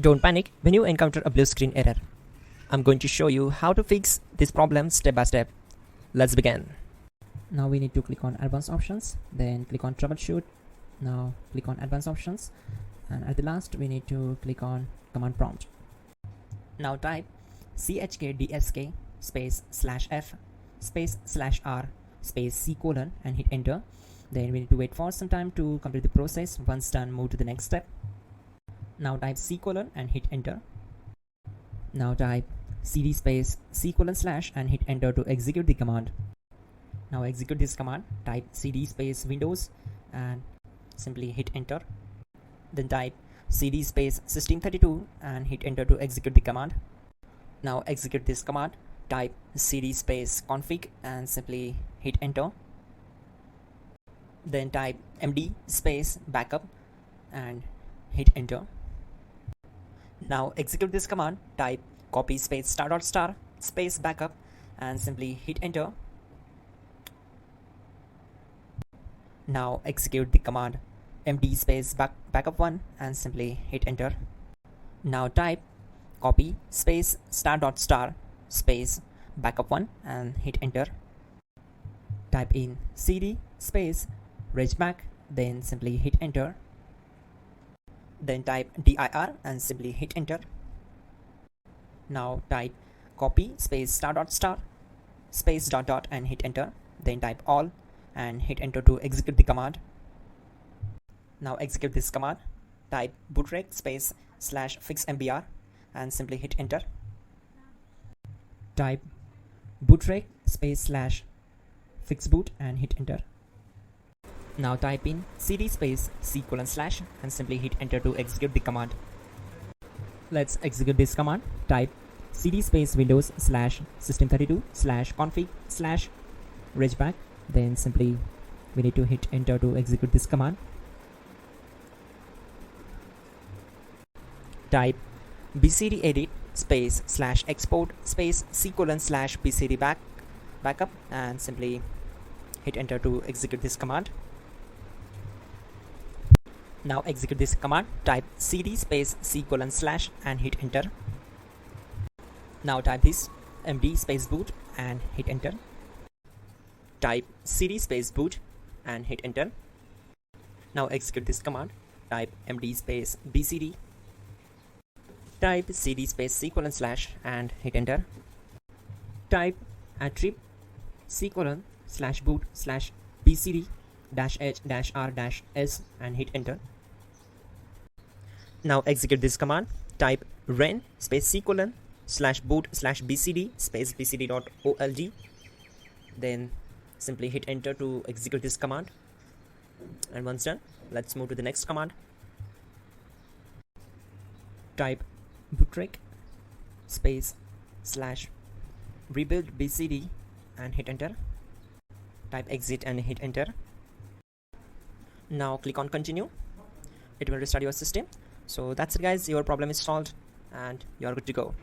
Don't panic when you encounter a blue screen error. I'm going to show you how to fix this problem step by step. Let's begin. Now we need to click on advanced options, then click on troubleshoot. Now click on advanced options, and at the last we need to click on command prompt. Now type chkdsk space /f space /r space c colon and hit enter. Then we need to wait for some time to complete the process. Once done, move to the next step. Now type c colon and hit enter. Now type cd space c colon / and hit enter to execute the command. Now execute this command. Type cd space windows and simply hit enter. Then type cd space system32 and hit enter to execute the command. Now execute this command. Type cd space config and simply hit enter. Then type md space backup and hit enter. Now execute this command. Type copy space *** space backup and simply hit enter. Now execute the command md space backup1 and simply hit enter. Now type copy space ** space backup1 and hit enter. Type in cd space regback, then simply hit enter. Then type dir and simply hit enter. Now type copy space ** space ... and hit enter. Then type all and hit enter to execute the command. Now execute this command. Type bootrec space /fixmbr and simply hit enter. Type bootrec space /fixboot and hit enter. Now type in cd space c colon / and simply hit enter to execute the command. Let's execute this command. Type cd space windows /system32 /config /regback. Then simply we need to hit enter to execute this command. Type bcd edit space /export space c colon /bcd backup and simply hit enter to execute this command. Now execute this command. Type cd space c colon / and hit enter. Now type this md space boot and hit enter. Type cd space boot and hit enter. Now execute this command. Type md space bcd. Type cd space c colon / and hit enter. Type attrib c colon /boot /bcd -h -r -s and hit enter. Now execute this command. Type ren space c colon /boot /bcd space bcd.old. Then simply hit enter to execute this command. And once done, let's move to the next command. Type bootrec space /rebuild bcd and hit enter. Type exit and hit enter. Now click on continue. It will restart your system. So that's it guys, your problem is solved and you're good to go.